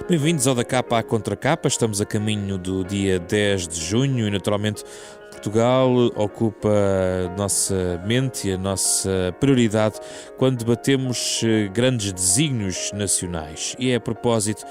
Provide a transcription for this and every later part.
Bem-vindos ao Da Capa à Contra Capa. Estamos a caminho do dia 10 de junho e, naturalmente, Portugal ocupa a nossa mente e a nossa prioridade quando debatemos grandes desígnios nacionais. E é a propósito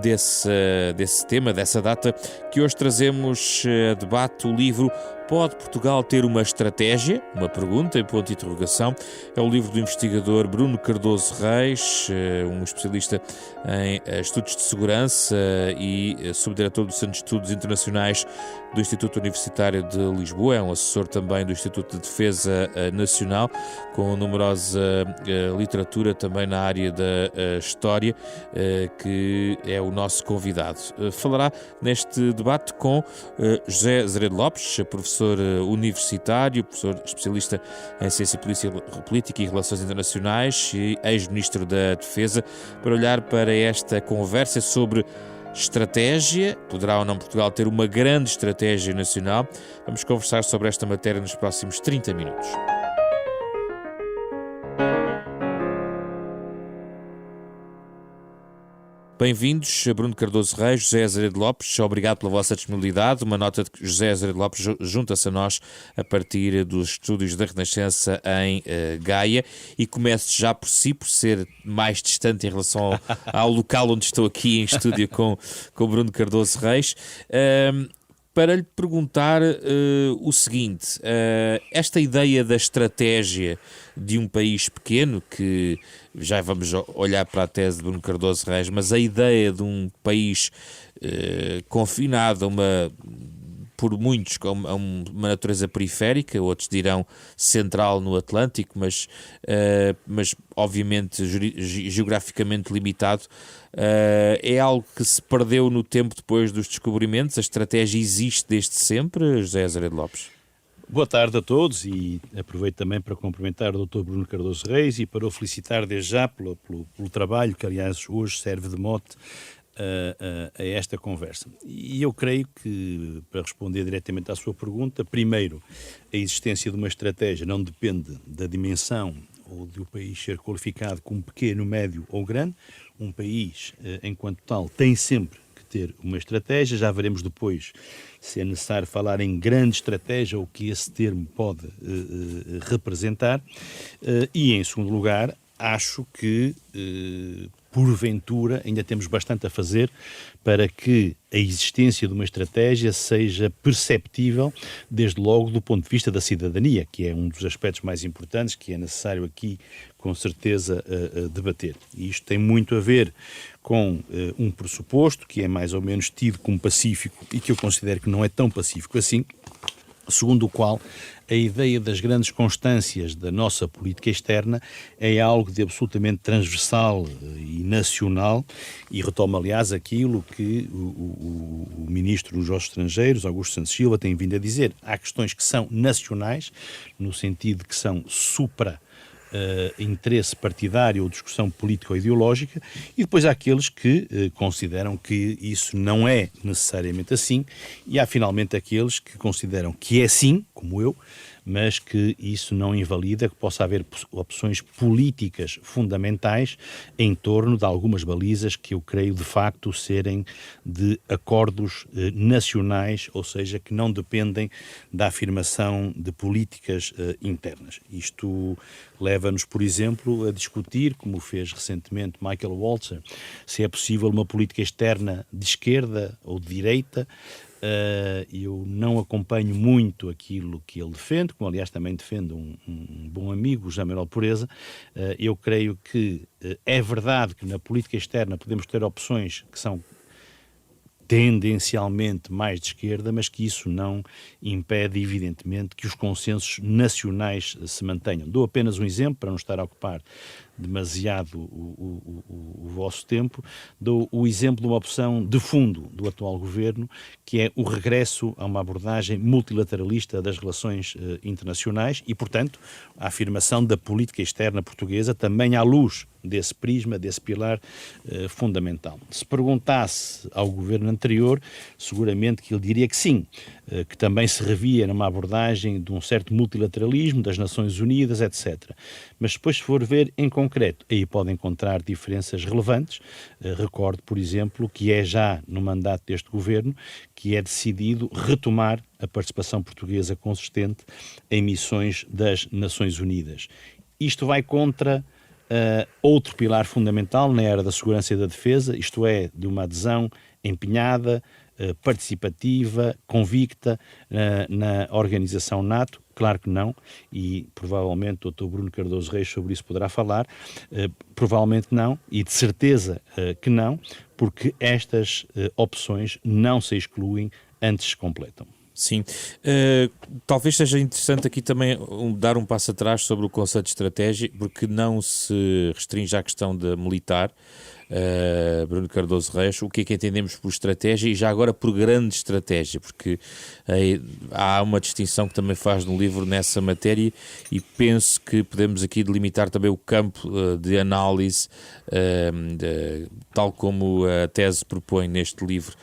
desse tema, dessa data, que hoje trazemos a debate o livro Pode Portugal ter uma estratégia? Uma pergunta em ponto de interrogação. É o livro do investigador Bruno Cardoso Reis, um especialista em estudos de segurança e subdiretor do Centro de Estudos Internacionais do Instituto Universitário de Lisboa. É um assessor também do Instituto de Defesa Nacional, com numerosa literatura também na área da história, que é o nosso convidado. Falará neste debate com José Azeredo Lopes, professor universitário, professor especialista em Ciência Política e Relações Internacionais e ex-ministro da Defesa, para olhar para esta conversa sobre estratégia. Poderá ou não Portugal ter uma grande estratégia nacional? Vamos conversar sobre esta matéria nos próximos 30 minutos. Bem-vindos, Bruno Cardoso Reis, José Azeredo Lopes, obrigado pela vossa disponibilidade. Uma nota de que José Azeredo Lopes junta-se a nós a partir dos estúdios da Renascença em Gaia, e comece já por si, por ser mais distante em relação ao local onde estou aqui em estúdio com Bruno Cardoso Reis. Para lhe perguntar o seguinte, esta ideia da estratégia de um país pequeno, que já vamos olhar para a tese de Bruno Cardoso Reis, mas a ideia de um país confinado por muitos a uma natureza periférica, outros dirão central no Atlântico, mas obviamente geograficamente limitado, é algo que se perdeu no tempo depois dos descobrimentos. A estratégia existe desde sempre, José Azeredo Lopes? Boa tarde a todos, e aproveito também para cumprimentar o Dr. Bruno Cardoso Reis e para o felicitar desde já pelo trabalho que, aliás, hoje serve de mote a esta conversa. E eu creio que, para responder diretamente à sua pergunta, primeiro, a existência de uma estratégia não depende da dimensão ou de o país ser qualificado como pequeno, médio ou grande. Um país, enquanto tal, tem sempre que ter uma estratégia. Já veremos depois se é necessário falar em grande estratégia ou o que esse termo pode representar. E, em segundo lugar, acho que, porventura, ainda temos bastante a fazer para que a existência de uma estratégia seja perceptível, desde logo do ponto de vista da cidadania, que é um dos aspectos mais importantes que é necessário aqui, com certeza, debater. E isto tem muito a ver com um pressuposto que é mais ou menos tido como pacífico e que eu considero que não é tão pacífico assim, segundo o qual a ideia das grandes constâncias da nossa política externa é algo de absolutamente transversal e nacional, e retoma, aliás, aquilo que o Ministro dos Negócios Estrangeiros, Augusto Santos Silva, tem vindo a dizer. Há questões que são nacionais, no sentido de que são interesse partidário ou discussão política ou ideológica, e depois há aqueles que consideram que isso não é necessariamente assim, e há finalmente aqueles que consideram que é sim, como eu, mas que isso não invalida que possa haver opções políticas fundamentais em torno de algumas balizas que eu creio de facto serem de acordos nacionais, ou seja, que não dependem da afirmação de políticas internas. Isto leva-nos, por exemplo, a discutir, como fez recentemente Michael Walzer, se é possível uma política externa de esquerda ou de direita. Eu não acompanho muito aquilo que ele defende, como aliás também defende um bom amigo, José Manuel Pureza. Eu creio que é verdade que na política externa podemos ter opções que são tendencialmente mais de esquerda, mas que isso não impede, evidentemente, que os consensos nacionais se mantenham. Dou apenas um exemplo, para não estar a ocupar demasiado o vosso tempo. Dou o exemplo de uma opção de fundo do atual governo, que é o regresso a uma abordagem multilateralista das relações internacionais e, portanto, a afirmação da política externa portuguesa também à luz desse prisma, desse pilar fundamental. Se perguntasse ao governo anterior, seguramente que ele diria que sim, que também se revia numa abordagem de um certo multilateralismo das Nações Unidas, etc. Mas depois, se for ver em concreto, aí pode encontrar diferenças relevantes. Recordo, por exemplo, que é já no mandato deste governo que é decidido retomar a participação portuguesa consistente em missões das Nações Unidas. Isto vai contra outro pilar fundamental na era da segurança e da defesa, isto é, de uma adesão empenhada, participativa, convicta na organização NATO? Claro que não, e provavelmente o Dr. Bruno Cardoso Reis sobre isso poderá falar, provavelmente não, e de certeza que não, porque estas opções não se excluem, antes se completam. Sim, talvez seja interessante aqui também dar um passo atrás sobre o conceito de estratégia, porque não se restringe à questão da militar. Bruno Cardoso Reis, o que é que entendemos por estratégia e já agora por grande estratégia, porque há uma distinção que também faz no livro nessa matéria e penso que podemos aqui delimitar também o campo de análise, tal como a tese propõe neste livro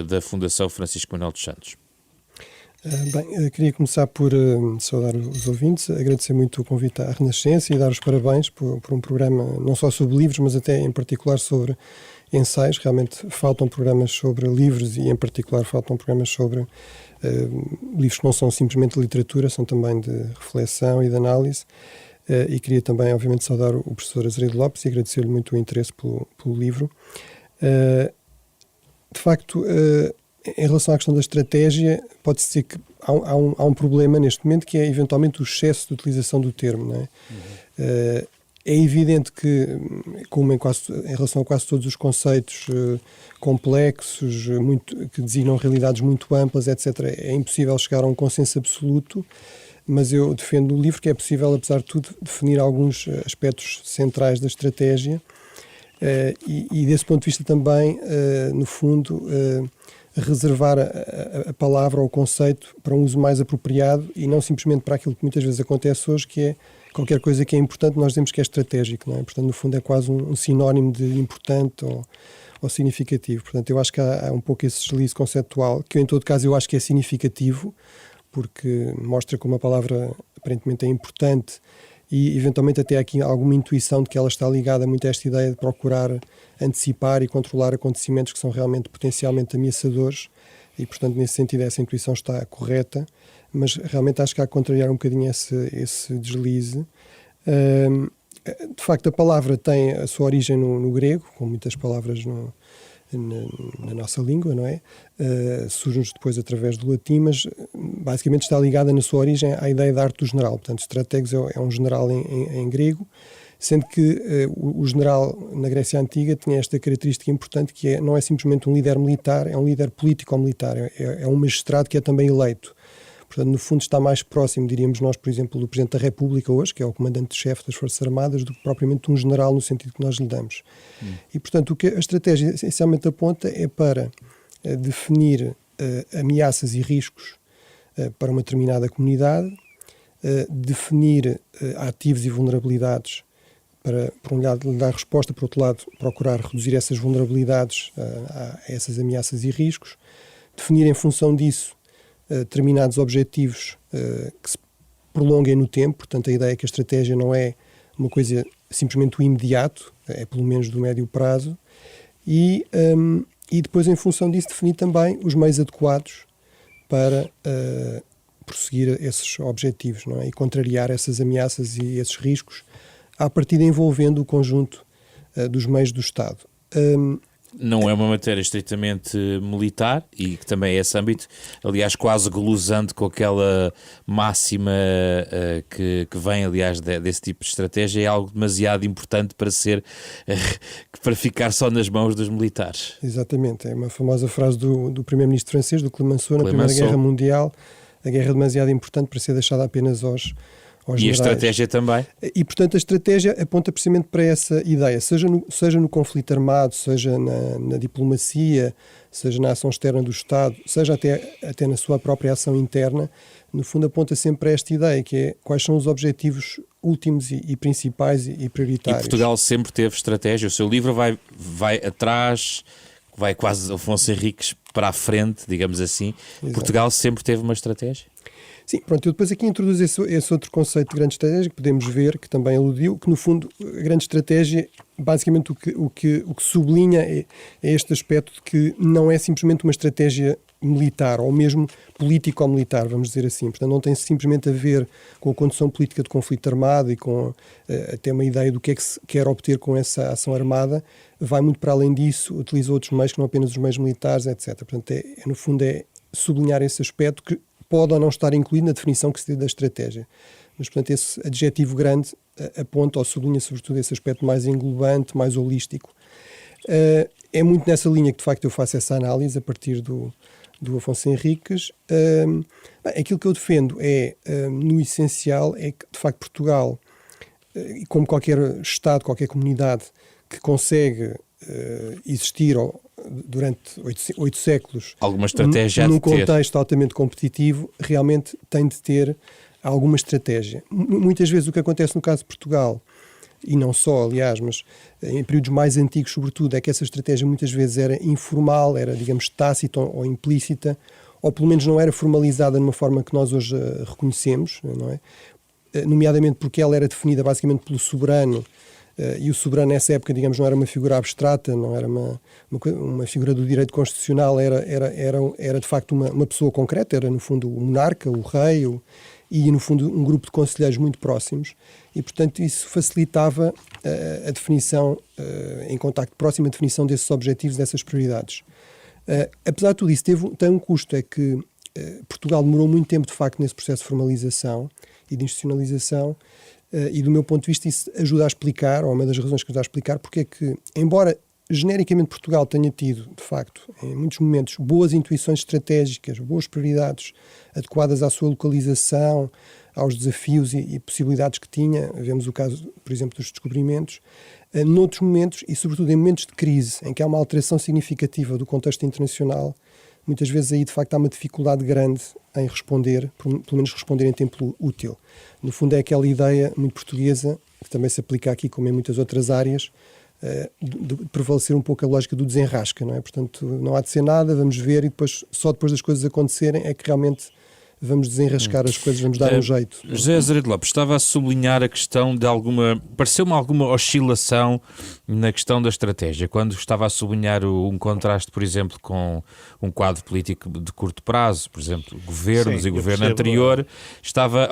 da Fundação Francisco Manuel dos Santos. Bem, queria começar por saudar os ouvintes, agradecer muito o convite à Renascença e dar os parabéns por um programa não só sobre livros, mas até em particular sobre ensaios. Realmente faltam programas sobre livros e em particular faltam programas sobre livros que não são simplesmente de literatura, são também de reflexão e de análise. E queria também, obviamente, saudar o professor Azeredo Lopes e agradecer-lhe muito o interesse pelo livro. De facto, em relação à questão da estratégia, pode-se dizer que há um problema neste momento, que é eventualmente o excesso de utilização do termo. Não é? É evidente que, como em relação a quase todos os conceitos complexos, que designam realidades muito amplas, etc., é impossível chegar a um consenso absoluto, mas eu defendo no livro que é possível, apesar de tudo, definir alguns aspectos centrais da estratégia e desse ponto de vista também, no fundo, reservar a palavra ou o conceito para um uso mais apropriado e não simplesmente para aquilo que muitas vezes acontece hoje, que é qualquer coisa que é importante, nós dizemos que é estratégico, não é? Portanto, no fundo, é quase um sinónimo de importante ou significativo. Portanto, eu acho que há um pouco esse deslize conceptual, que eu, em todo caso, eu acho que é significativo, porque mostra como a palavra aparentemente é importante e, eventualmente, até há aqui alguma intuição de que ela está ligada muito a esta ideia de procurar antecipar e controlar acontecimentos que são realmente potencialmente ameaçadores e, portanto, nesse sentido, essa intuição está correta, mas realmente acho que há que contrariar um bocadinho esse deslize. De facto, a palavra tem a sua origem no grego, como muitas palavras na nossa língua, não é? Surge-nos depois através do latim, mas basicamente está ligada na sua origem à ideia da arte do general. Portanto, strategos é um general em grego, sendo que o general na Grécia Antiga tinha esta característica importante que não é simplesmente um líder militar, é um líder político-militar, é um magistrado que é também eleito. Portanto, no fundo está mais próximo, diríamos nós, por exemplo, do Presidente da República hoje, que é o comandante-chefe das Forças Armadas, do que propriamente um general no sentido que nós lhe damos. E, portanto, o que a estratégia essencialmente aponta é para definir ameaças e riscos para uma determinada comunidade, definir ativos e vulnerabilidades para, por um lado, lhe dar resposta, por outro lado, procurar reduzir essas vulnerabilidades a essas ameaças e riscos, definir em função disso determinados objetivos que se prolonguem no tempo. Portanto, a ideia é que a estratégia não é uma coisa simplesmente do imediato, é pelo menos do médio prazo, e depois, em função disso, definir também os meios adequados para prosseguir esses objetivos, não é? E contrariar essas ameaças e esses riscos, à partida envolvendo o conjunto dos meios do Estado. Não é uma matéria estritamente militar e que também é esse âmbito, aliás, quase glosando com aquela máxima que vem, aliás, desse tipo de estratégia, é algo demasiado importante para para ficar só nas mãos dos militares. Exatamente, é uma famosa frase do primeiro-ministro francês, do Clemenceau, na Primeira Guerra Mundial: a guerra é demasiado importante para ser deixada apenas aos e generais. A estratégia também? E, portanto, a estratégia aponta precisamente para essa ideia, seja no conflito armado, seja na diplomacia, seja na ação externa do Estado, seja até na sua própria ação interna, no fundo aponta sempre para esta ideia, que é quais são os objetivos últimos e principais e prioritários. E Portugal sempre teve estratégia. O seu livro vai atrás, vai quase Afonso Henriques para a frente, digamos assim. Exato. Portugal sempre teve uma estratégia? Sim, pronto, eu depois aqui introduzo esse outro conceito de grande estratégia que podemos ver, que também aludiu, que no fundo a grande estratégia, basicamente o que sublinha é este aspecto de que não é simplesmente uma estratégia militar, ou mesmo político ou militar, vamos dizer assim. Portanto, não tem simplesmente a ver com a condução política de conflito armado e com até uma ideia do que é que se quer obter com essa ação armada, vai muito para além disso, utiliza outros meios que não apenas os meios militares, etc. Portanto, no fundo é sublinhar esse aspecto que pode ou não estar incluído na definição que se dê da estratégia. Mas, portanto, esse adjetivo grande aponta ou sublinha sobretudo esse aspecto mais englobante, mais holístico. É muito nessa linha que, de facto, eu faço essa análise a partir do Afonso Henriques. Aquilo que eu defendo no essencial, é que, de facto, Portugal, como qualquer Estado, qualquer comunidade que consegue existir durante 8 séculos alguma estratégia num contexto altamente competitivo, realmente tem de ter alguma estratégia. Muitas vezes o que acontece no caso de Portugal, e não só, aliás, mas em períodos mais antigos, sobretudo, é que essa estratégia muitas vezes era informal, era, digamos, tácita ou implícita, ou pelo menos não era formalizada de uma forma que nós hoje reconhecemos, não é? Nomeadamente porque ela era definida basicamente pelo soberano, e o soberano nessa época, digamos, não era uma figura abstrata, não era uma figura do direito constitucional, era de facto uma pessoa concreta, era no fundo o monarca, o rei, e no fundo um grupo de conselheiros muito próximos, e portanto isso facilitava a definição, em contacto próximo, a definição desses objetivos, dessas prioridades. Apesar de tudo isso, tem um custo, é que Portugal demorou muito tempo de facto nesse processo de formalização e de institucionalização, e do meu ponto de vista isso ajuda a explicar, ou uma das razões que ajuda a explicar, porque é que, embora genericamente Portugal tenha tido, de facto, em muitos momentos, boas intuições estratégicas, boas prioridades adequadas à sua localização, aos desafios e possibilidades que tinha, vemos o caso, por exemplo, dos descobrimentos, noutros momentos, e sobretudo em momentos de crise, em que há uma alteração significativa do contexto internacional, muitas vezes aí de facto há uma dificuldade grande em responder, pelo menos responder em tempo útil. No fundo é aquela ideia muito portuguesa, que também se aplica aqui como em muitas outras áreas, de prevalecer um pouco a lógica do desenrasca, não é? Portanto, não há de ser nada, vamos ver, e depois, só depois das coisas acontecerem é que realmente vamos desenrascar as coisas, vamos dar um jeito. José Azeredo Lopes, estava a sublinhar a questão de pareceu-me alguma oscilação na questão da estratégia, quando estava a sublinhar um contraste, por exemplo, com um quadro político de curto prazo, por exemplo, governos. Sim, e governo anterior, estava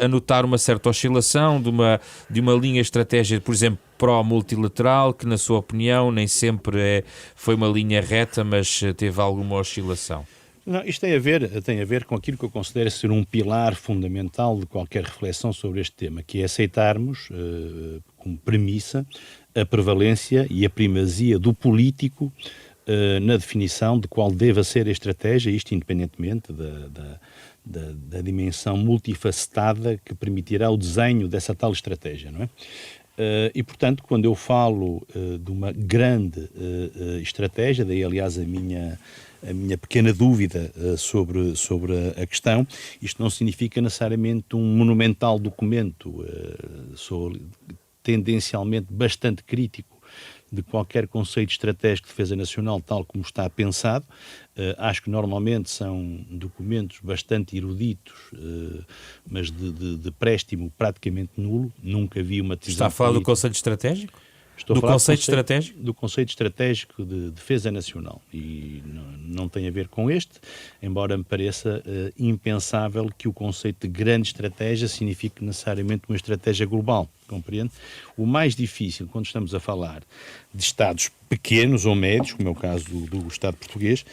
a notar uma certa oscilação de uma linha estratégia, por exemplo, pró-multilateral, que na sua opinião nem sempre foi uma linha reta, mas teve alguma oscilação. Não, isto tem a ver com aquilo que eu considero ser um pilar fundamental de qualquer reflexão sobre este tema, que é aceitarmos como premissa a prevalência e a primazia do político na definição de qual deva ser a estratégia, isto independentemente da dimensão multifacetada que permitirá o desenho dessa tal estratégia, não é? E, portanto, quando eu falo de uma grande estratégia, daí, aliás, a minha pequena dúvida sobre a questão, isto não significa necessariamente um monumental documento. Sou tendencialmente bastante crítico de qualquer conceito estratégico de defesa nacional tal como está pensado. Acho que normalmente são documentos bastante eruditos, mas de préstimo praticamente nulo. Nunca vi uma decisão. Está a falar do conceito estratégico? Estou a falar do conceito estratégico de defesa nacional, e não tem a ver com este, embora me pareça impensável que o conceito de grande estratégia signifique necessariamente uma estratégia global, compreende? O mais difícil, quando estamos a falar de Estados pequenos ou médios, como é o caso do Estado português,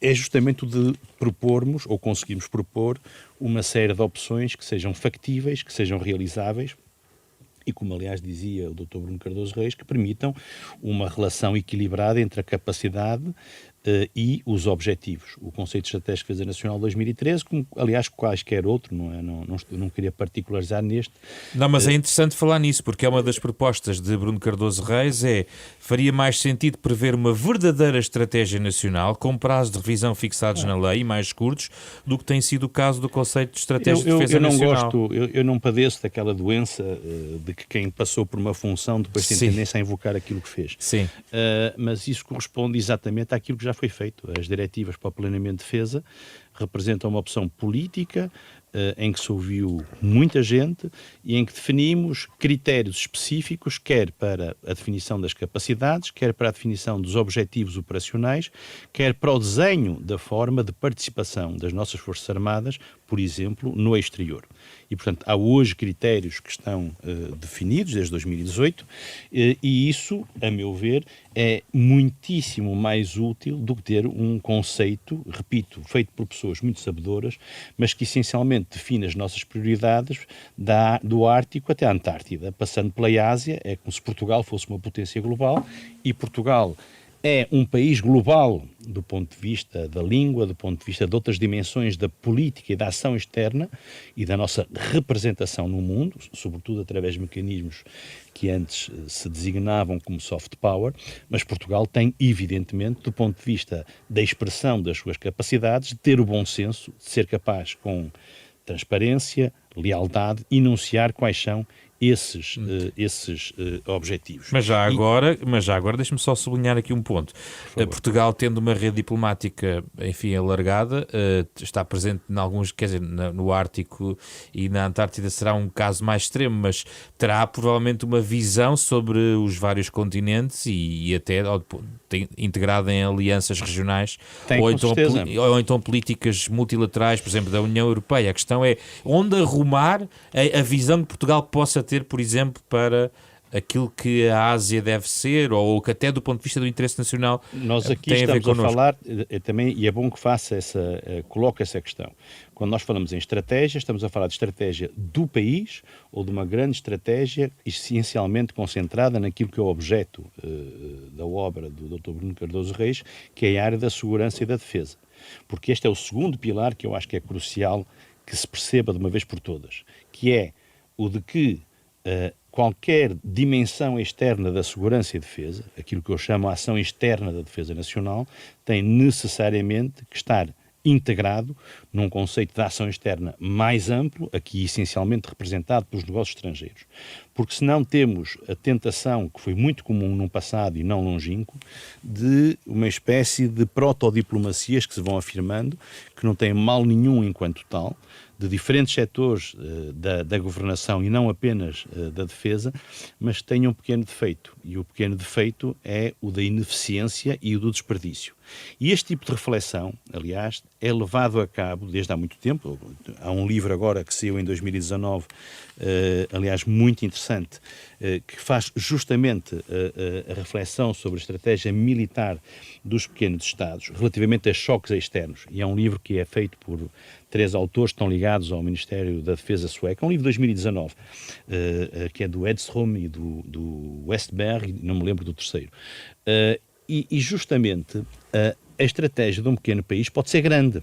é justamente o de propormos, ou conseguirmos propor, uma série de opções que sejam factíveis, que sejam realizáveis, e como aliás dizia o Dr. Bruno Cardoso Reis, que permitam uma relação equilibrada entre a capacidade e os objetivos. O Conceito Estratégico de Defesa Nacional de 2013, como, aliás, quaisquer outro, não queria particularizar neste. Não, mas é interessante falar nisso, porque é uma das propostas de Bruno Cardoso Reis, faria mais sentido prever uma verdadeira estratégia nacional, com prazos de revisão fixados na lei e mais curtos, do que tem sido o caso do Conceito de Estratégia de Defesa Nacional. Eu não padeço daquela doença de que quem passou por uma função depois tem tendência a invocar aquilo que fez. Sim. Mas isso corresponde exatamente àquilo que já foi feito. As diretivas para o planeamento de defesa representam uma opção política em que se ouviu muita gente e em que definimos critérios específicos, quer para a definição das capacidades, quer para a definição dos objetivos operacionais, quer para o desenho da forma de participação das nossas Forças Armadas, por exemplo, no exterior. E, portanto, há hoje critérios que estão definidos desde 2018 e isso, a meu ver, é muitíssimo mais útil do que ter um conceito, repito, feito por pessoas muito sabedoras, mas que essencialmente define as nossas prioridades do Ártico até a Antártida, passando pela Ásia. É como se Portugal fosse uma potência global e Portugal é um país global do ponto de vista da língua, do ponto de vista de outras dimensões da política e da ação externa e da nossa representação no mundo, sobretudo através de mecanismos que antes se designavam como soft power, mas Portugal tem, evidentemente, do ponto de vista da expressão das suas capacidades, de ter o bom senso, de ser capaz, com transparência, lealdade, enunciar quais são esses objetivos. Mas já agora deixe-me só sublinhar aqui um ponto. Portugal, tendo uma rede diplomática, enfim, alargada, está presente em alguns, quer dizer, no Ártico e na Antártida será um caso mais extremo, mas terá provavelmente uma visão sobre os vários continentes e até integrada em alianças regionais ou então políticas multilaterais, por exemplo, da União Europeia. A questão é onde arrumar a visão que Portugal possa ter, por exemplo, para aquilo que a Ásia deve ser, ou que até do ponto de vista do interesse nacional nós aqui tem estamos a ver connosco. falar também, e é bom que coloque essa questão. Quando nós falamos em estratégia, estamos a falar de estratégia do país ou de uma grande estratégia essencialmente concentrada naquilo que é o objeto da obra do Dr. Bruno Cardoso Reis, que é a área da segurança e da defesa. Porque este é o segundo pilar que eu acho que é crucial que se perceba de uma vez por todas, que é o de que qualquer dimensão externa da segurança e defesa, aquilo que eu chamo a ação externa da defesa nacional, tem necessariamente que estar integrado num conceito de ação externa mais amplo, aqui essencialmente representado pelos negócios estrangeiros. Porque senão temos a tentação, que foi muito comum num passado e não longínquo, de uma espécie de protodiplomacias que se vão afirmando, que não têm mal nenhum enquanto tal, de diferentes setores da governação e não apenas da defesa, mas que têm um pequeno defeito. E o pequeno defeito é o da ineficiência e o do desperdício. E este tipo de reflexão, aliás, é levado a cabo desde há muito tempo. Há um livro agora que saiu em 2019, aliás, muito interessante, que faz justamente a reflexão sobre a estratégia militar dos pequenos Estados relativamente a choques externos. E é um livro que é feito por 3 autores que estão ligados ao Ministério da Defesa sueco. É um livro de 2019, que é do Edstrom e do Westberg, não me lembro do terceiro. E justamente a estratégia de um pequeno país pode ser grande,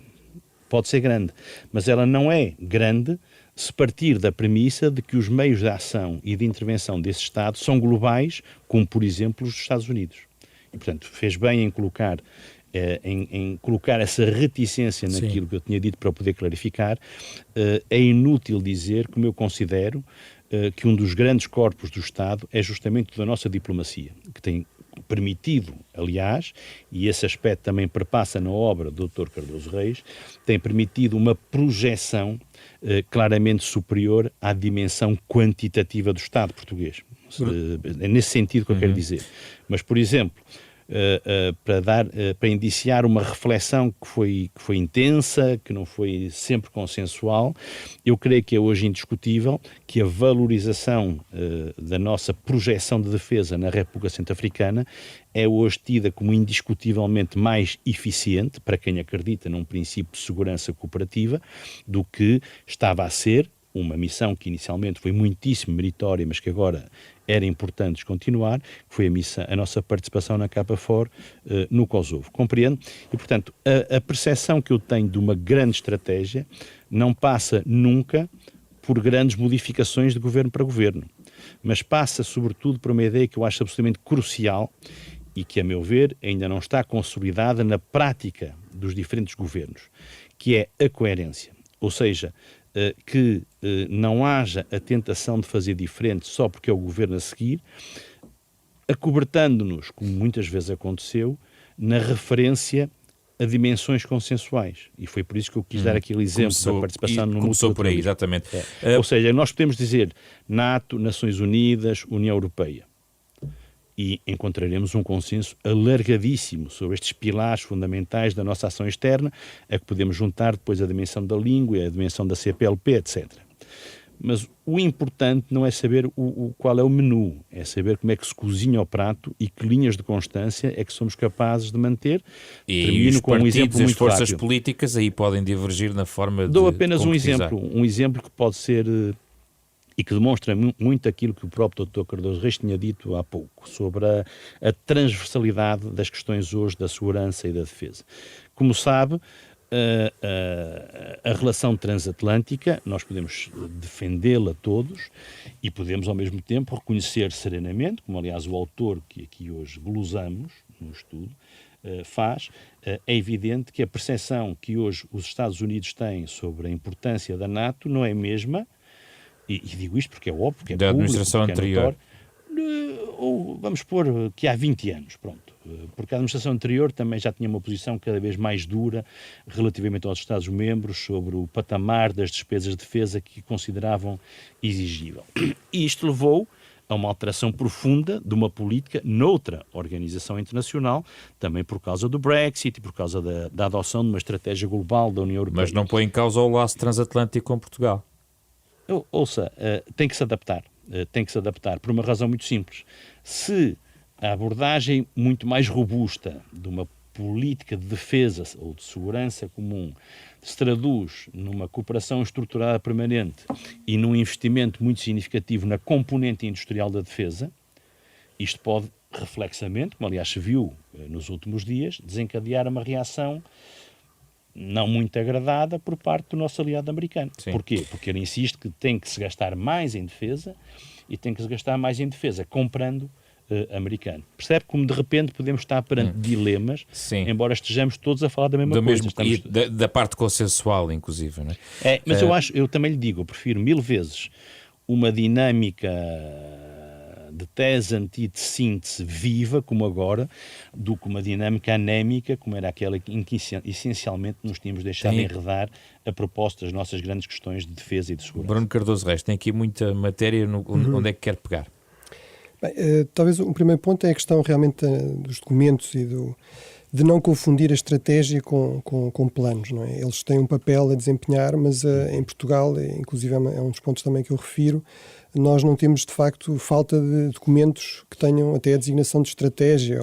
mas ela não é grande se partir da premissa de que os meios de ação e de intervenção desse Estado são globais, como por exemplo os dos Estados Unidos. E portanto fez bem em colocar essa reticência naquilo que eu tinha dito para eu poder clarificar. É inútil dizer, como eu considero, que um dos grandes corpos do Estado é justamente da nossa diplomacia, que tem permitido, aliás, e esse aspecto também perpassa na obra do Dr. Cardoso Reis, tem permitido uma projeção claramente superior à dimensão quantitativa do Estado português. É nesse sentido que eu quero dizer. Mas, por exemplo, para indiciar uma reflexão que foi intensa, que não foi sempre consensual, eu creio que é hoje indiscutível que a valorização da nossa projeção de defesa na República Centro-Africana é hoje tida como indiscutivelmente mais eficiente, para quem acredita num princípio de segurança cooperativa, do que estava a ser uma missão que inicialmente foi muitíssimo meritória, mas que agora era importante continuar, que foi a nossa participação na KFOR no Kosovo. Compreendo? E, portanto, a percepção que eu tenho de uma grande estratégia não passa nunca por grandes modificações de governo para governo, mas passa, sobretudo, por uma ideia que eu acho absolutamente crucial e que, a meu ver, ainda não está consolidada na prática dos diferentes governos, que é a coerência. Ou seja, que não haja a tentação de fazer diferente só porque é o governo a seguir, acobertando-nos, como muitas vezes aconteceu, na referência a dimensões consensuais. E foi por isso que eu quis dar aquele exemplo da participação no começou por aí, exatamente. Ou seja, nós podemos dizer NATO, Nações Unidas, União Europeia. E encontraremos um consenso alargadíssimo sobre estes pilares fundamentais da nossa ação externa, a que podemos juntar depois a dimensão da língua, a dimensão da CPLP, etc. Mas o importante não é saber qual é o menu, é saber como é que se cozinha o prato e que linhas de constância é que somos capazes de manter. E os partidos e as forças políticas aí podem divergir na forma de Dou apenas concretizar. um exemplo que pode ser e que demonstra muito aquilo que o próprio Dr. Cardoso Reis tinha dito há pouco, sobre a transversalidade das questões hoje da segurança e da defesa. Como sabe, a relação transatlântica, nós podemos defendê-la todos e podemos ao mesmo tempo reconhecer serenamente, como aliás o autor que aqui hoje glosamos no estudo faz, é evidente que a percepção que hoje os Estados Unidos têm sobre a importância da NATO não é a mesma, e digo isto porque é óbvio, que é da público, administração anterior. ou vamos pôr que há 20 anos, pronto. Porque a administração anterior também já tinha uma posição cada vez mais dura relativamente aos Estados-membros sobre o patamar das despesas de defesa que consideravam exigível. E isto levou a uma alteração profunda de uma política noutra organização internacional, também por causa do Brexit e por causa da adoção de uma estratégia global da União Europeia. Mas não põe em causa o laço transatlântico com Portugal. Ouça, tem que se adaptar por uma razão muito simples. Se a abordagem muito mais robusta de uma política de defesa ou de segurança comum se traduz numa cooperação estruturada permanente e num investimento muito significativo na componente industrial da defesa, isto pode, reflexamente, como aliás se viu nos últimos dias, desencadear uma reação não muito agradada por parte do nosso aliado americano. Sim. Porquê? Porque ele insiste que tem que se gastar mais em defesa e tem que se gastar mais em defesa comprando americano. Percebe como de repente podemos estar perante dilemas, Sim. embora estejamos todos a falar da mesma coisa. E da parte consensual, inclusive. Não é? Mas eu também lhe digo, eu prefiro 1000 vezes uma dinâmica de tese, antítese, síntese viva, como agora, do que uma dinâmica anémica, como era aquela em que essencialmente nos tínhamos deixado enredar a propósito das nossas grandes questões de defesa e de segurança. Bruno Cardoso Reis, tem aqui muita matéria, onde é que quer pegar? Bem, talvez o primeiro ponto é a questão realmente dos documentos e de não confundir a estratégia com planos, não é? Eles têm um papel a desempenhar, mas em Portugal, inclusive é um dos pontos também que eu refiro, nós não temos de facto falta de documentos que tenham até a designação de estratégia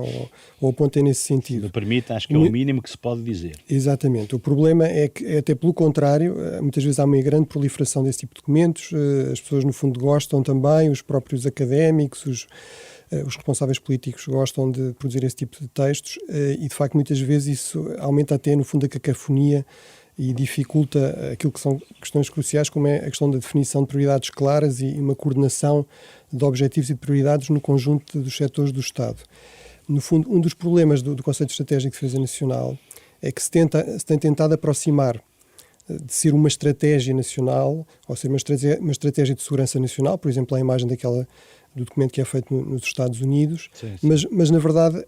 ou apontem nesse sentido. Se me permite, acho que é o mínimo que se pode dizer. Exatamente. O problema é que, até pelo contrário, muitas vezes há uma grande proliferação desse tipo de documentos, as pessoas no fundo gostam também, os próprios académicos, os responsáveis políticos gostam de produzir esse tipo de textos e de facto muitas vezes isso aumenta até no fundo a cacofonia e dificulta aquilo que são questões cruciais, como é a questão da definição de prioridades claras e uma coordenação de objetivos e de prioridades no conjunto dos setores do Estado. No fundo, um dos problemas do conceito estratégico de defesa nacional é que se tem tentado aproximar de ser uma estratégia nacional, ou ser uma estratégia de segurança nacional, por exemplo, a imagem do documento que é feito nos Estados Unidos, sim. Mas na verdade,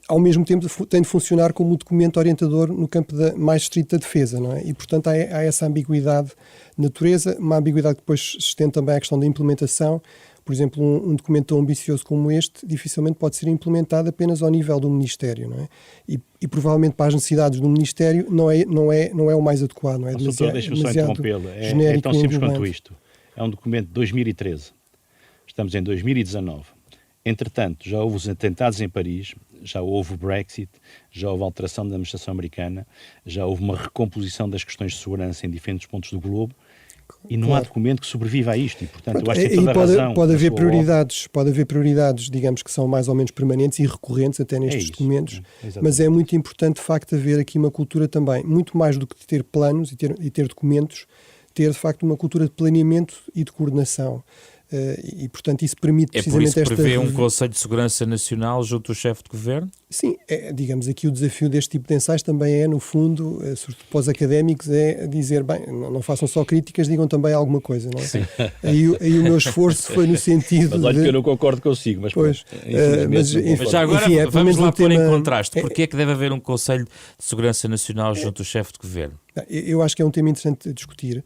ao mesmo tempo, tem de funcionar como um documento orientador no campo mais estrito da defesa, não é? E, portanto, há essa ambiguidade de natureza, uma ambiguidade que depois se estende também à questão da implementação. Por exemplo, um documento tão ambicioso como este dificilmente pode ser implementado apenas ao nível do Ministério, não é? E provavelmente para as necessidades do Ministério não é o mais adequado, não é? Deixa-me só interrompê-lo. É tão simples quanto isto. É um documento de 2013. Estamos em 2019. Entretanto, já houve os atentados em Paris, já houve o Brexit, já houve a alteração da administração americana, já houve uma recomposição das questões de segurança em diferentes pontos do globo E não há documento que sobreviva a isto, e portanto Pronto, eu acho que tem toda a razão. Pode haver prioridades, digamos, que são mais ou menos permanentes e recorrentes até nestes documentos, mas é muito importante, de facto, haver aqui uma cultura também, muito mais do que ter planos e ter documentos, ter, de facto, uma cultura de planeamento e de coordenação. E, portanto, isso permite precisamente esta... É por isso que prevê um Conselho de Segurança Nacional junto ao chefe de governo? Sim, digamos, aqui o desafio deste tipo de ensaios também é, no fundo, sobretudo para os académicos, é dizer, bem, não façam só críticas, digam também alguma coisa, não é? Sim. Aí o meu esforço foi no sentido mas olha que eu não concordo consigo, mas... Pois, mas já agora, enfim, vamos lá pôr em contraste. Porquê é que deve haver um Conselho de Segurança Nacional junto ao chefe de governo? Eu acho que é um tema interessante de discutir.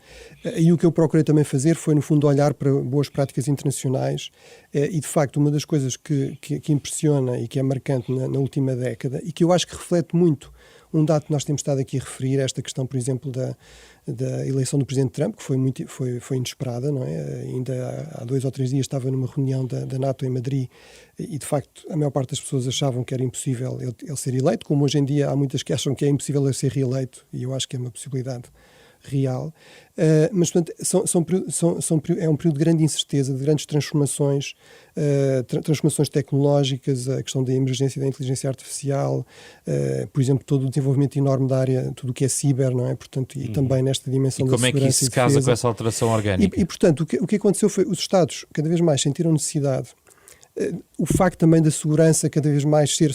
E o que eu procurei também fazer foi, no fundo, olhar para boas práticas internacionais e, de facto, uma das coisas que impressiona e que é marcante na última década e que eu acho que reflete muito um dado que nós temos estado aqui a referir, esta questão, por exemplo, da eleição do Presidente Trump, que foi inesperada, não é? Ainda há 2 ou 3 dias estava numa reunião da NATO em Madrid e, de facto, a maior parte das pessoas achavam que era impossível ele ser eleito, como hoje em dia há muitas que acham que é impossível ele ser reeleito, e eu acho que é uma possibilidade real. Mas, portanto, é um período de grande incerteza, de grandes transformações, transformações tecnológicas, a questão da emergência da inteligência artificial, por exemplo, todo o desenvolvimento enorme da área, tudo o que é ciber, não é? Portanto, e também nesta dimensão da segurança e defesa. E como é que isso se casa com essa alteração orgânica? E portanto, o que aconteceu foi os Estados cada vez mais sentiram necessidade, o facto também da segurança cada vez mais ter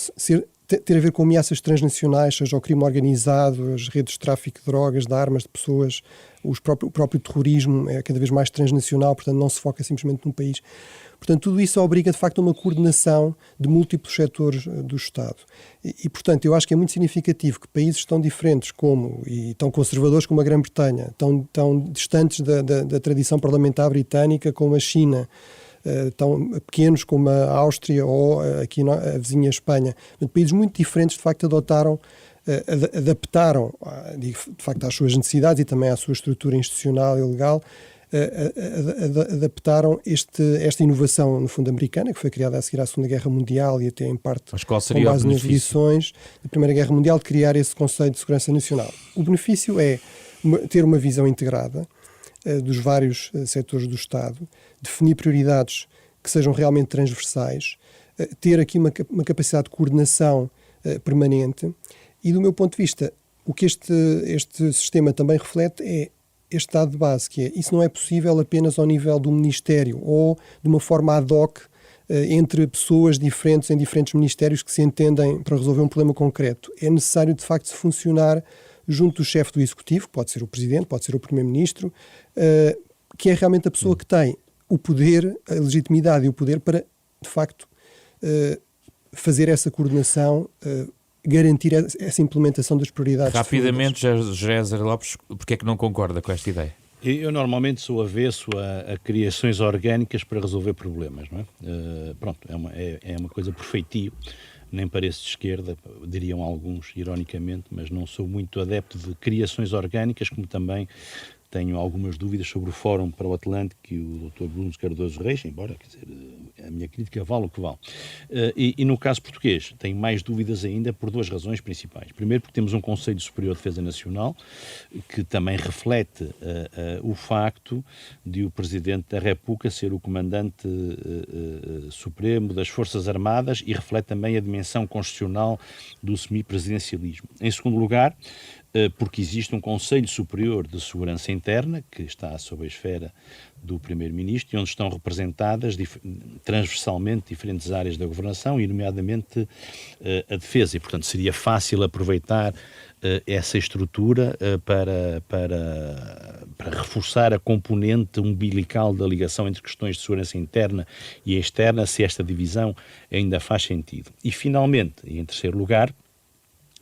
a ver com ameaças transnacionais, seja o crime organizado, as redes de tráfico de drogas, de armas, de pessoas, o próprio terrorismo é cada vez mais transnacional, portanto não se foca simplesmente num país. Portanto, tudo isso obriga, de facto, a uma coordenação de múltiplos setores do Estado. E, portanto, eu acho que é muito significativo que países tão diferentes e tão conservadores como a Grã-Bretanha, tão distantes da tradição parlamentar britânica como a China, tão pequenos como a Áustria ou aqui a vizinha Espanha. Países muito diferentes, de facto, adaptaram, de facto, às suas necessidades e também à sua estrutura institucional e legal, adaptaram esta inovação, no fundo, americana, que foi criada a seguir à Segunda Guerra Mundial e até, em parte, com base nas lições da Primeira Guerra Mundial, de criar esse conceito de segurança nacional. O benefício é ter uma visão integrada dos vários setores do Estado, definir prioridades que sejam realmente transversais, ter aqui uma capacidade de coordenação permanente e, do meu ponto de vista, o que este sistema também reflete é este dado de base, que é, isso não é possível apenas ao nível do Ministério ou de uma forma ad hoc entre pessoas diferentes em diferentes ministérios que se entendem para resolver um problema concreto. É necessário, de facto, funcionar junto do chefe do Executivo, pode ser o Presidente, pode ser o Primeiro-Ministro, que é realmente a pessoa que tem o poder, a legitimidade e o poder para, de facto, fazer essa coordenação, garantir essa implementação das prioridades. Rapidamente, José Lopes, porque é que não concorda com esta ideia? Eu normalmente sou avesso a criações orgânicas para resolver problemas, não é? Pronto, é uma coisa por feitio, nem pareço de esquerda, diriam alguns, ironicamente, mas não sou muito adepto de criações orgânicas, como também tenho algumas dúvidas sobre o Fórum para o Atlântico e o Dr. Bruno Cardoso Reis, embora, quer dizer, a minha crítica vale o que vale. E no caso português, tenho mais dúvidas ainda por 2 razões principais. Primeiro, porque temos um Conselho Superior de Defesa Nacional, que também reflete o facto de o Presidente da República ser o Comandante Supremo das Forças Armadas e reflete também a dimensão constitucional do semipresidencialismo. Em segundo lugar, porque existe um Conselho Superior de Segurança Interna, que está sob a esfera do Primeiro-Ministro, e onde estão representadas transversalmente diferentes áreas da governação, e nomeadamente a defesa. E, portanto, seria fácil aproveitar essa estrutura para reforçar a componente umbilical da ligação entre questões de segurança interna e externa, se esta divisão ainda faz sentido. E, finalmente, e em terceiro lugar,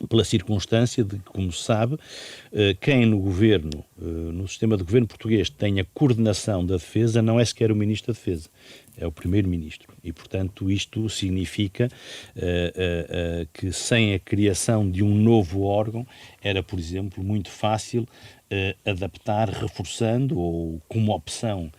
pela circunstância de que, como se sabe, quem no governo, no sistema de governo português, tem a coordenação da defesa não é sequer o Ministro da Defesa, é o Primeiro-Ministro. E, portanto, isto significa que sem a criação de um novo órgão era, por exemplo, muito fácil adaptar, reforçando ou como opção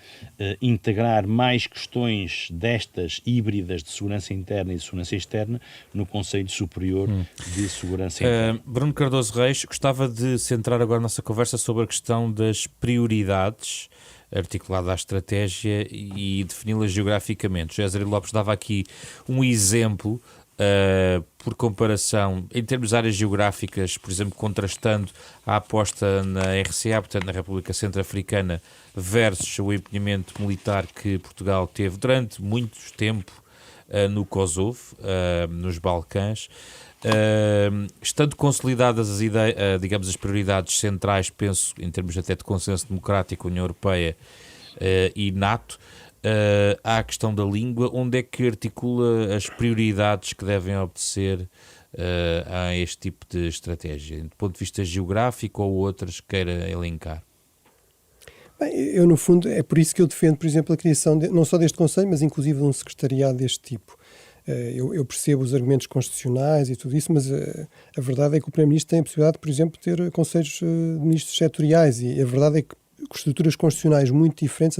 integrar mais questões destas híbridas de segurança interna e de segurança externa no Conselho Superior de Segurança Interna. Bruno Cardoso Reis, gostava de centrar agora a nossa conversa sobre a questão das prioridades articulada à estratégia e defini-las geograficamente. José Zé Lopes dava aqui um exemplo, por comparação, em termos de áreas geográficas, por exemplo, contrastando a aposta na RCA, portanto na República Centro-Africana, versus o empenhamento militar que Portugal teve durante muito tempo no Kosovo, nos Balcãs. Estando consolidadas as ideias, digamos, as prioridades centrais, penso, em termos até de consenso democrático, União Europeia e NATO, há a questão da língua. Onde é que articula as prioridades que devem obedecer a este tipo de estratégia, do ponto de vista geográfico ou outras que queira elencar? Bem, eu, no fundo, é por isso que eu defendo, por exemplo, a criação não só deste Conselho, mas inclusive de um secretariado deste tipo. Eu percebo os argumentos constitucionais e tudo isso, mas a verdade é que o Primeiro-Ministro tem a possibilidade, por exemplo, de ter conselhos de ministros setoriais, e a verdade é que com estruturas constitucionais muito diferentes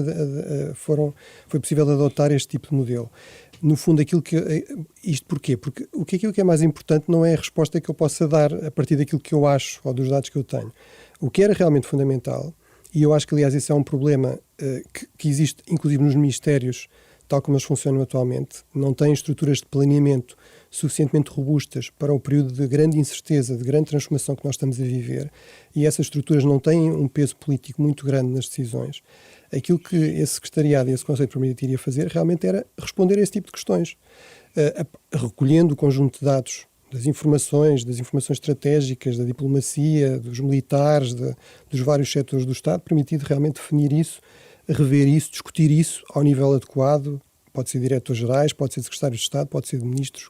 foi possível adotar este tipo de modelo. No fundo, isto porquê? Porque aquilo que é mais importante não é a resposta que eu possa dar a partir daquilo que eu acho ou dos dados que eu tenho. O que era realmente fundamental, e eu acho que, aliás, isso é um problema que existe, inclusive nos ministérios, tal como eles funcionam atualmente, não têm estruturas de planeamento suficientemente robustas para o período de grande incerteza, de grande transformação que nós estamos a viver, e essas estruturas não têm um peso político muito grande nas decisões. Aquilo que esse secretariado e esse Conselho de Primeiro-Ministro iria fazer realmente era responder a esse tipo de questões, recolhendo o conjunto de dados das informações estratégicas, da diplomacia, dos militares, dos vários setores do Estado, permitido realmente definir isso, rever isso, discutir isso ao nível adequado. Pode ser diretores-gerais, pode ser secretários de Estado, pode ser de ministros,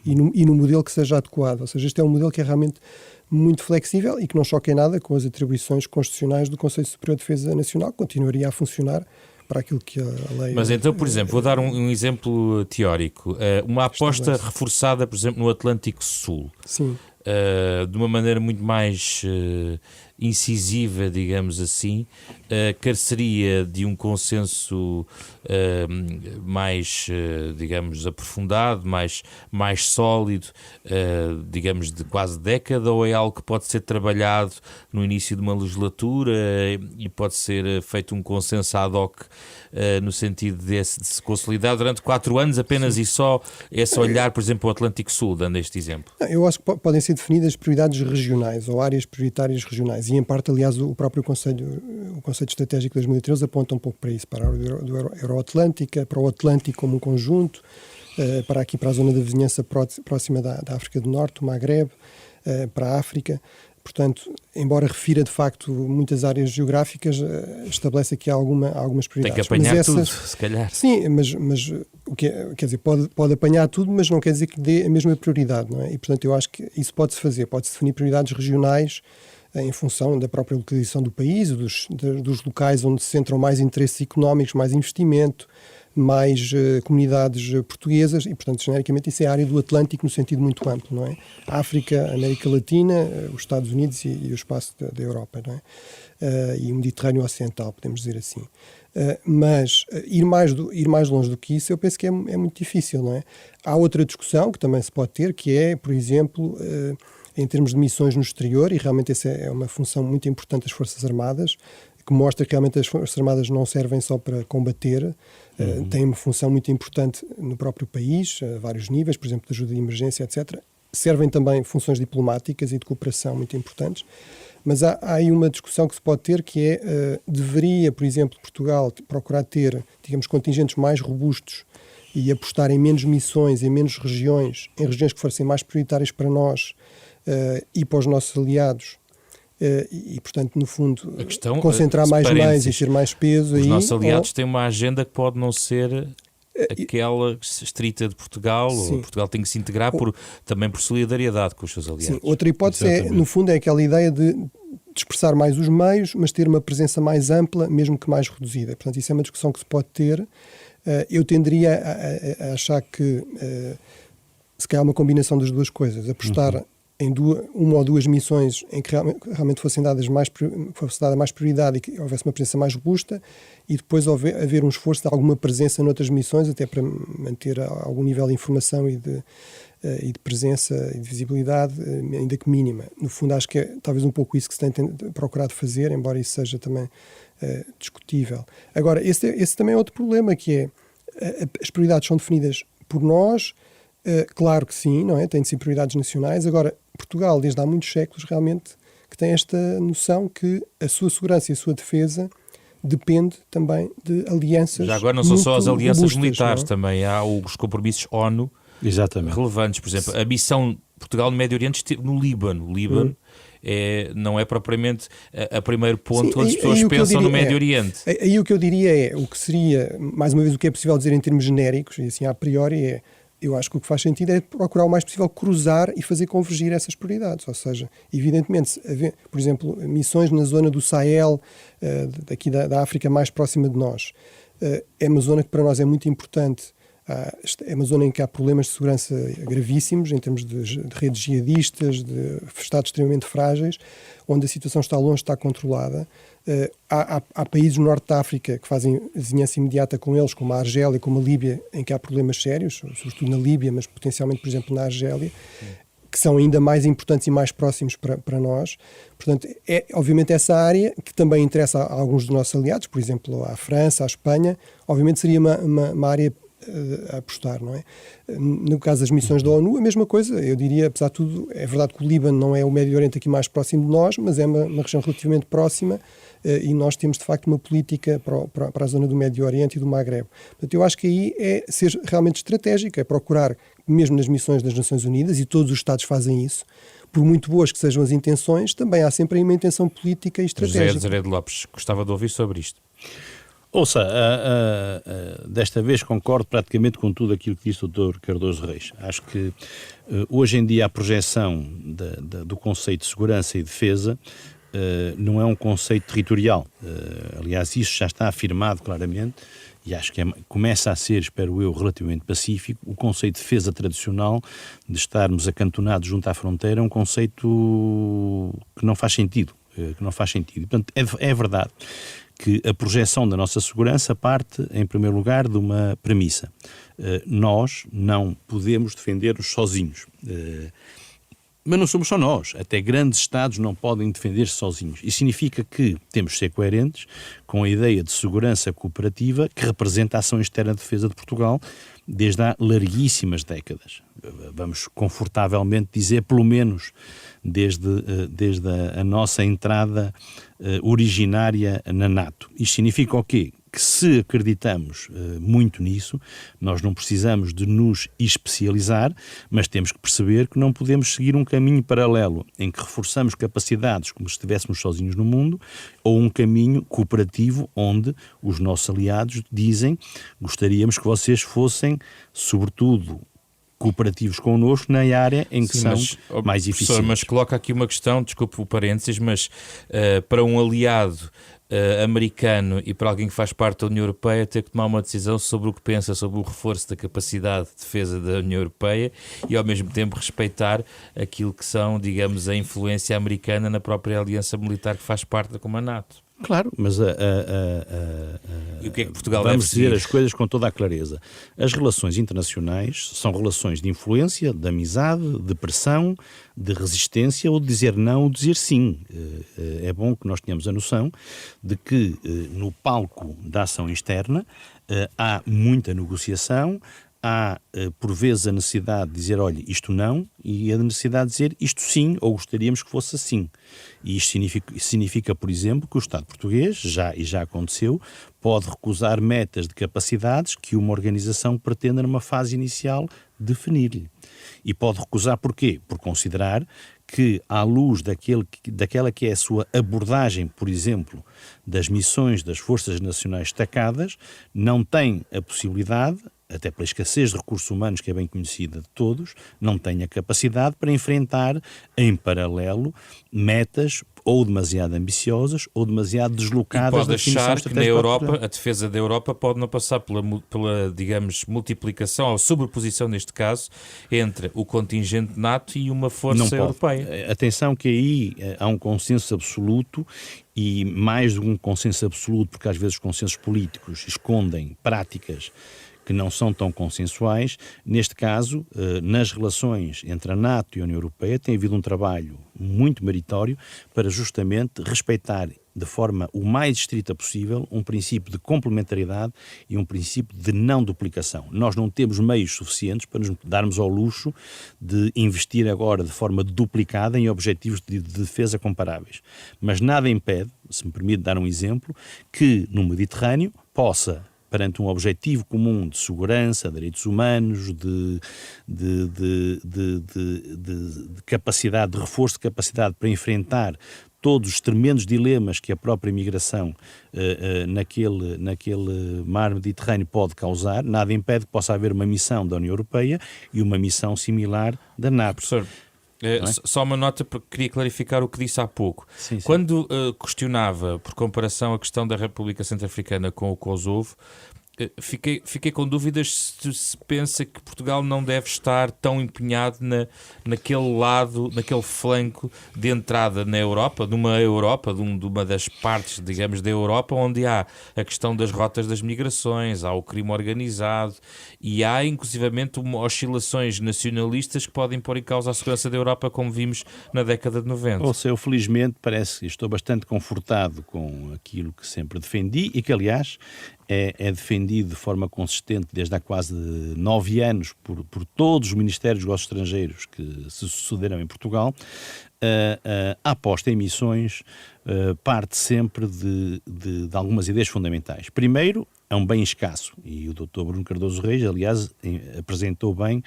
e no modelo que seja adequado. Ou seja, este é um modelo que é realmente muito flexível e que não choca em nada com as atribuições constitucionais do Conselho Superior de Defesa Nacional, que continuaria a funcionar para aquilo que a lei... Mas então, por exemplo, vou dar um exemplo teórico. Uma aposta reforçada, por exemplo, no Atlântico Sul. Sim. De uma maneira muito mais incisiva, digamos assim, careceria de um consenso mais, digamos, aprofundado, mais sólido, digamos, de quase década, ou é algo que pode ser trabalhado no início de uma legislatura e pode ser feito um consenso ad hoc no sentido de se consolidar durante 4 anos apenas? Sim. E só esse olhar, por exemplo, o Atlântico Sul, dando este exemplo? Eu acho que podem ser definidas prioridades regionais ou áreas prioritárias regionais, e em parte, aliás, o próprio Conselho Estratégico de 2013 aponta um pouco para isso, para a área Euroatlântica, para o Atlântico como um conjunto, para a zona da vizinhança próxima da África do Norte, o Magreb, para a África. Portanto, embora refira de facto muitas áreas geográficas, estabelece aqui algumas prioridades. Tem que apanhar tudo, se calhar. Sim, mas o que quer dizer, pode apanhar tudo, mas não quer dizer que dê a mesma prioridade, não é? E, portanto, eu acho que isso pode-se fazer. Pode-se definir prioridades regionais em função da própria localização do país, dos locais onde se centram mais interesses económicos, mais investimento, mais comunidades portuguesas, e, portanto, genericamente isso é a área do Atlântico no sentido muito amplo, não é? África, América Latina, os Estados Unidos e o espaço da Europa, não é? E o Mediterrâneo Ocidental, podemos dizer assim. Mas ir mais longe do que isso, eu penso que é muito difícil, não é? Há outra discussão que também se pode ter, que é, por exemplo, em termos de missões no exterior, e realmente essa é uma função muito importante das Forças Armadas, que mostra que realmente as Forças Armadas não servem só para combater, têm uma função muito importante no próprio país, a vários níveis, por exemplo, de ajuda de emergência, etc. Servem também funções diplomáticas e de cooperação muito importantes. Mas há aí uma discussão que se pode ter, que é, deveria, por exemplo, Portugal procurar ter, digamos, contingentes mais robustos e apostar em menos missões, em menos regiões, em regiões que fossem mais prioritárias para nós e para os nossos aliados, e, portanto, no fundo, concentrar mais meios e ter mais peso. Os nossos aliados têm uma agenda que pode não ser aquela estrita de Portugal, ou Portugal tem que se integrar também por solidariedade com os seus aliados. Sim. Outra hipótese no fundo, é aquela ideia de dispersar mais os meios, mas ter uma presença mais ampla, mesmo que mais reduzida. Portanto, isso é uma discussão que se pode ter, Eu tenderia a achar que se calhar uma combinação das duas coisas, apostar em uma ou duas missões em que realmente fosse dada mais prioridade e que houvesse uma presença mais robusta, e depois haver um esforço de alguma presença noutras missões, até para manter algum nível de informação e de presença e de visibilidade, ainda que mínima. No fundo, acho que é talvez um pouco isso que se tem procurado fazer, embora isso seja também discutível. Agora, esse também é outro problema, que é as prioridades são definidas por nós. Claro que sim, não é? Tem de ser prioridades nacionais. Agora, Portugal, desde há muitos séculos, realmente, que tem esta noção que a sua segurança e a sua defesa depende também de alianças. Já agora não são só as alianças robustas, militares, não é? Também há os compromissos ONU relevantes. Por exemplo, a missão Portugal no Médio Oriente esteve no Líbano. O Líbano não é propriamente a primeiro ponto onde as pessoas pensam no Médio Oriente. Aí o que eu diria o que seria, mais uma vez, o que é possível dizer em termos genéricos, e assim a priori eu acho que o que faz sentido é procurar o mais possível cruzar e fazer convergir essas prioridades. Ou seja, evidentemente, por exemplo, missões na zona do Sahel, daqui da África mais próxima de nós, é uma zona que para nós é muito importante. É uma zona em que há problemas de segurança gravíssimos, em termos de redes jihadistas, de estados extremamente frágeis, onde a situação está longe de estar controlada. Há países no norte da África que fazem vizinhança imediata com eles, como a Argélia, como a Líbia, em que há problemas sérios, sobretudo na Líbia, mas potencialmente, por exemplo, na Argélia, que são ainda mais importantes e mais próximos para nós. Portanto, é obviamente essa área que também interessa a alguns dos nossos aliados, por exemplo, à França, à Espanha. Obviamente seria uma área a apostar, não é? No caso das missões da ONU, a mesma coisa. Eu diria, apesar de tudo, é verdade que o Líbano não é o Médio Oriente aqui mais próximo de nós, mas é uma região relativamente próxima, e nós temos, de facto, uma política para a zona do Médio Oriente e do Magreb. Portanto, eu acho que aí é ser realmente estratégico, é procurar, mesmo nas missões das Nações Unidas, e todos os Estados fazem isso, por muito boas que sejam as intenções, também há sempre aí uma intenção política e estratégica. José Azeredo Lopes, gostava de ouvir sobre isto. Ouça, desta vez concordo praticamente com tudo aquilo que disse o Dr. Cardoso Reis. Acho que hoje em dia a projeção do conceito de segurança e defesa não é um conceito territorial. Aliás, isso já está afirmado claramente e acho que começa a ser, espero eu, relativamente pacífico. O conceito de defesa tradicional, de estarmos acantonados junto à fronteira, é um conceito que não faz sentido. Portanto, é verdade que a projeção da nossa segurança parte, em primeiro lugar, de uma premissa. Nós não podemos defender-nos sozinhos. Mas não somos só nós. Até grandes Estados não podem defender-se sozinhos. Isso significa que temos de ser coerentes com a ideia de segurança cooperativa que representa a ação externa de defesa de Portugal desde há larguíssimas décadas. Vamos confortavelmente dizer, pelo menos, desde a nossa entrada originária na NATO. Isto significa o quê? Que se acreditamos muito nisso, nós não precisamos de nos especializar, mas temos que perceber que não podemos seguir um caminho paralelo em que reforçamos capacidades como se estivéssemos sozinhos no mundo, ou um caminho cooperativo onde os nossos aliados dizem: gostaríamos que vocês fossem, sobretudo, cooperativos connosco na área em que são mais eficientes. Mas coloca aqui uma questão, desculpe o parênteses, mas para um aliado americano e para alguém que faz parte da União Europeia ter que tomar uma decisão sobre o que pensa sobre o reforço da capacidade de defesa da União Europeia e ao mesmo tempo respeitar aquilo que são, digamos, a influência americana na própria aliança militar que faz parte como a NATO. Claro, mas e o que é que Portugal vamos deve dizer seguir? as coisas com toda a clareza. As relações internacionais são relações de influência, de amizade, de pressão, de resistência ou de dizer não ou dizer sim. É bom que nós tenhamos a noção de que no palco da ação externa há muita negociação, há, por vezes, a necessidade de dizer, olha, isto não, e a necessidade de dizer isto sim, ou gostaríamos que fosse assim. E isto significa, por exemplo, que o Estado português, já aconteceu, pode recusar metas de capacidades que uma organização pretenda, numa fase inicial, definir-lhe. E pode recusar porquê? Por considerar que, à luz daquela que é a sua abordagem, por exemplo, das missões das Forças Nacionais destacadas, não tem a possibilidade, até pela escassez de recursos humanos que é bem conhecida de todos, não tem a capacidade para enfrentar em paralelo metas ou demasiado ambiciosas ou demasiado deslocadas. E pode da definição achar que na estratégica Europa, a defesa da Europa pode não passar pela, digamos, multiplicação ou sobreposição, neste caso, entre o contingente NATO e uma força europeia. Atenção que aí há um consenso absoluto, e mais do que um consenso absoluto, porque às vezes os consensos políticos escondem práticas que não são tão consensuais. Neste caso, nas relações entre a NATO e a União Europeia, tem havido um trabalho muito meritório para justamente respeitar de forma o mais estrita possível um princípio de complementaridade e um princípio de não duplicação. Nós não temos meios suficientes para nos darmos ao luxo de investir agora de forma duplicada em objetivos de defesa comparáveis. Mas nada impede, se me permite dar um exemplo, que no Mediterrâneo possa, perante um objetivo comum de segurança, de direitos humanos, de capacidade, de reforço de capacidade para enfrentar todos os tremendos dilemas que a própria migração naquele mar Mediterrâneo pode causar, nada impede que possa haver uma missão da União Europeia e uma missão similar da NATO. Professor, só uma nota, porque queria clarificar o que disse há pouco. Sim. Quando questionava, por comparação, a questão da República Centro-Africana com o Kosovo, fiquei com dúvidas se pensa que Portugal não deve estar tão empenhado naquele lado, naquele flanco de entrada na Europa, de uma das partes, digamos, da Europa, onde há a questão das rotas das migrações, há o crime organizado e há, inclusivamente, oscilações nacionalistas que podem pôr em causa a segurança da Europa, como vimos na década de 90. Ou seja, eu felizmente estou bastante confortado com aquilo que sempre defendi e que, aliás, é defendido de forma consistente desde há quase 9 anos por todos os Ministérios dos Negócios Estrangeiros que se sucederam em Portugal. A aposta em missões parte sempre de algumas ideias fundamentais. Primeiro, é um bem escasso, e o Dr. Bruno Cardoso Reis, aliás, apresentou bem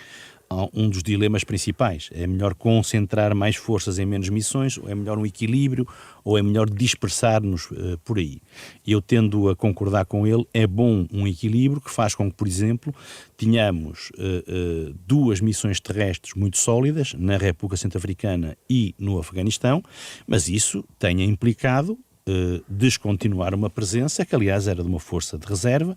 um dos dilemas principais. É melhor concentrar mais forças em menos missões, ou é melhor um equilíbrio, ou é melhor dispersar-nos por aí. Eu tendo a concordar com ele, é bom um equilíbrio que faz com que, por exemplo, tenhamos 2 missões terrestres muito sólidas na República Centro-Africana e no Afeganistão, mas isso tenha implicado descontinuar uma presença, que aliás era de uma força de reserva,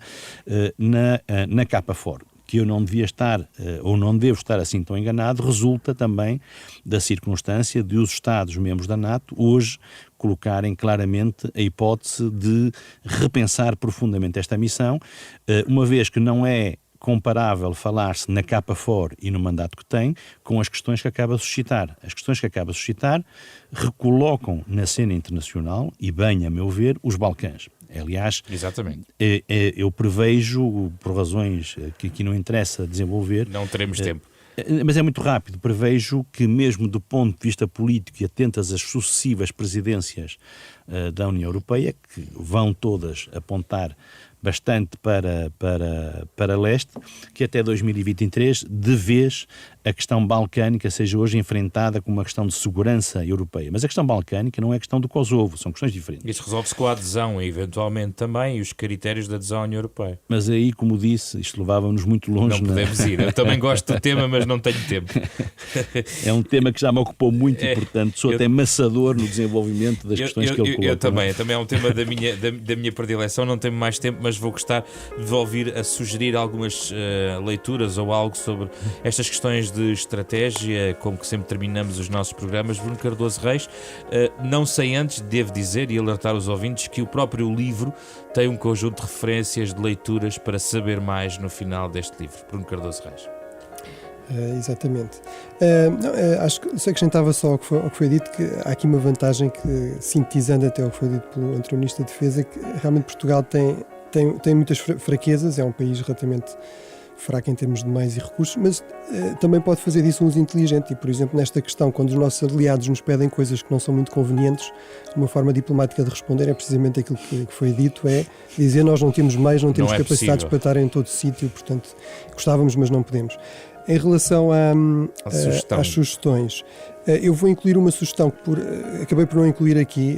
na KFOR. Que eu não devia estar, ou não devo estar assim tão enganado, resulta também da circunstância de os Estados-membros da NATO hoje colocarem claramente a hipótese de repensar profundamente esta missão, uma vez que não é comparável falar-se na KFOR e no mandato que tem com as questões que acaba de suscitar. As questões que acaba de suscitar recolocam na cena internacional, e bem, a meu ver, os Balcãs. Aliás, exatamente. Eu prevejo, por razões que aqui não interessa desenvolver... Não teremos tempo. Mas é muito rápido. Prevejo que, mesmo do ponto de vista político e atentas às sucessivas presidências da União Europeia, que vão todas apontar bastante para leste, que até 2023, de vez, a questão balcânica seja hoje enfrentada como uma questão de segurança europeia. Mas a questão balcânica não é a questão do Kosovo, são questões diferentes. Isso resolve-se com a adesão, eventualmente também, e os critérios da adesão à União Europeia. Mas aí, como disse, isto levava-nos muito longe. Não podemos ir. Eu também gosto do tema, mas não tenho tempo. É um tema que já me ocupou muito e, portanto, sou até maçador no desenvolvimento das questões que ele coloca. Eu também. Também é um tema da minha predileção. Não tenho mais tempo, mas vou gostar de ouvir a sugerir algumas leituras ou algo sobre estas questões de estratégia, como que sempre terminamos os nossos programas. Bruno Cardoso Reis, não sei antes, devo dizer e alertar os ouvintes que o próprio livro tem um conjunto de referências, de leituras para saber mais no final deste livro. Bruno Cardoso Reis. Exatamente. Acho que se acrescentava só ao que foi dito, que há aqui uma vantagem que, sintetizando até o que foi dito pelo anterior Ministro da Defesa, que realmente Portugal tem muitas fraquezas, é um país relativamente fraco em termos de meios e recursos, mas também pode fazer disso um uso inteligente. E, por exemplo, nesta questão, quando os nossos aliados nos pedem coisas que não são muito convenientes, uma forma diplomática de responder é precisamente aquilo que foi dito, é dizer nós não temos meios, não temos capacidades para estar em todo sítio, portanto, gostávamos, mas não podemos. Em relação às sugestões, eu vou incluir uma sugestão que acabei por não incluir aqui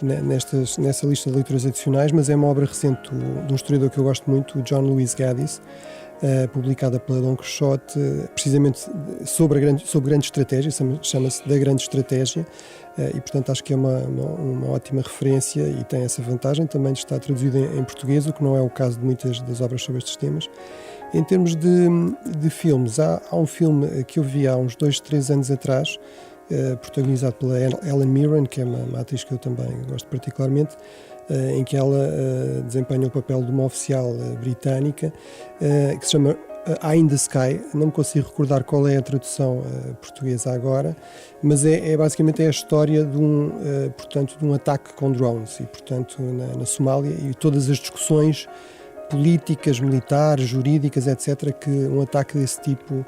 nessa lista de leituras adicionais, mas é uma obra recente de um historiador que eu gosto muito, o John Lewis Gaddis, publicada pela Dom Quixote, precisamente sobre grande estratégia, chama-se Da Grande Estratégia, e portanto acho que é uma ótima referência e tem essa vantagem também de estar traduzido em português, o que não é o caso de muitas das obras sobre estes temas. Em termos de filmes, há um filme que eu vi há uns 2-3 anos atrás, protagonizado pela Helen Mirren, que é uma atriz que eu também gosto particularmente, em que ela desempenha o papel de uma oficial britânica, que se chama Eye in the Sky. Não me consigo recordar qual é a tradução portuguesa agora, mas basicamente a história de um ataque com drones, e portanto na Somália, e todas as discussões políticas, militares, jurídicas, etc., que um ataque desse tipo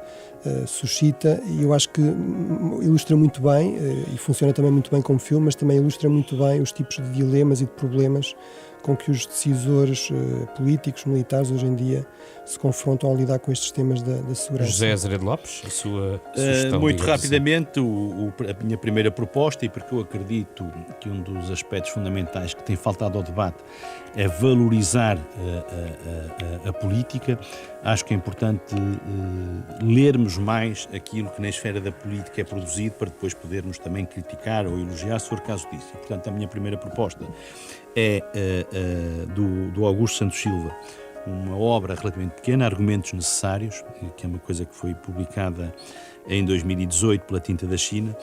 suscita, e eu acho que ilustra muito bem, e funciona também muito bem como filme, mas também ilustra muito bem os tipos de dilemas e de problemas com que os decisores políticos, militares, hoje em dia, se confrontam ao lidar com estes temas da segurança. José Azeredo Lopes, a sua sugestão? Muito rapidamente, a minha primeira proposta, e porque eu acredito que um dos aspectos fundamentais que tem faltado ao debate é valorizar a política. Acho que é importante lermos mais aquilo que na esfera da política é produzido, para depois podermos também criticar ou elogiar, se for caso disso. E, portanto, a minha primeira proposta é do Augusto Santos Silva, uma obra relativamente pequena, Argumentos Necessários, que é uma coisa que foi publicada em 2018 pela Tinta da China,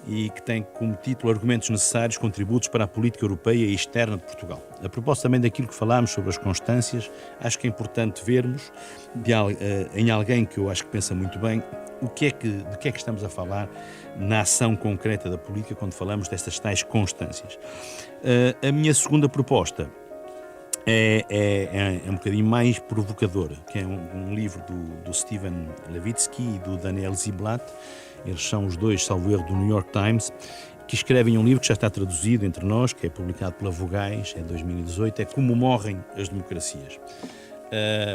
e que tem como título Argumentos Necessários, Contributos para a Política Europeia e Externa de Portugal. A propósito também daquilo que falámos sobre as constâncias, acho que é importante vermos em alguém que eu acho que pensa muito bem de que é que estamos a falar na ação concreta da política quando falamos destas tais constâncias. A minha segunda proposta é um bocadinho mais provocadora, que é um livro do Steven Levitsky e do Daniel Ziblatt. Eles são os dois, salvo erro, do New York Times, que escrevem um livro que já está traduzido entre nós, que é publicado pela Vogais, em 2018, é Como Morrem as Democracias.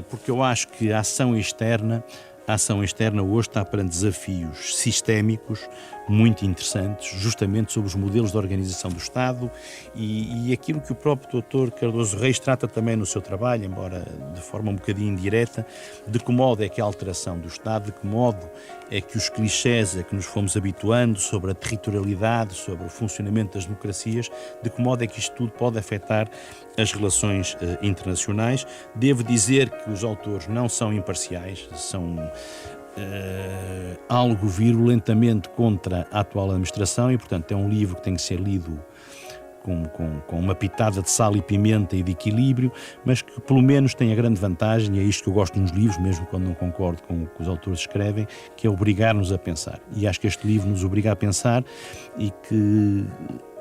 Porque eu acho que a ação externa hoje está perante desafios sistémicos muito interessantes, justamente sobre os modelos de organização do Estado e aquilo que o próprio Dr. Cardoso Reis trata também no seu trabalho, embora de forma um bocadinho indireta, de que modo é que a alteração do Estado, de que modo é que os clichés a que nos fomos habituando sobre a territorialidade, sobre o funcionamento das democracias, de que modo é que isto tudo pode afetar as relações internacionais. Devo dizer que os autores não são imparciais, são algo virulentamente contra a atual administração e, portanto, é um livro que tem que ser lido com uma pitada de sal e pimenta e de equilíbrio, mas que pelo menos tem a grande vantagem, e é isto que eu gosto nos livros, mesmo quando não concordo com o que os autores escrevem, que é obrigar-nos a pensar. E acho que este livro nos obriga a pensar e que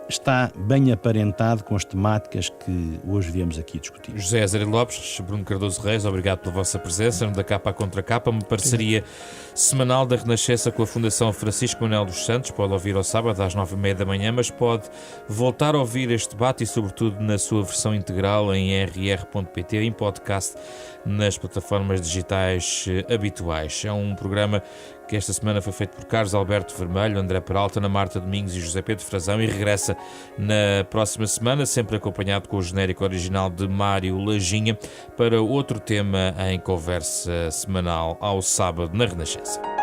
está bem aparentado com as temáticas que hoje viemos aqui discutir. José Azeredo Lopes, Bruno Cardoso Reis, obrigado pela vossa presença no Da Capa à Contra Capa, uma parceria semanal da Renascença com a Fundação Francisco Manuel dos Santos. Pode ouvir ao sábado às 9h30 da manhã, mas pode voltar a ouvir este debate e sobretudo na sua versão integral em rr.pt, em podcast, nas plataformas digitais habituais. É um programa que esta semana foi feito por Carlos Alberto Vermelho, André Peralta, Ana Marta Domingos e José Pedro Frazão, e regressa na próxima semana, sempre acompanhado com o genérico original de Mário Lajinha, para outro tema em conversa semanal ao sábado na Renascença.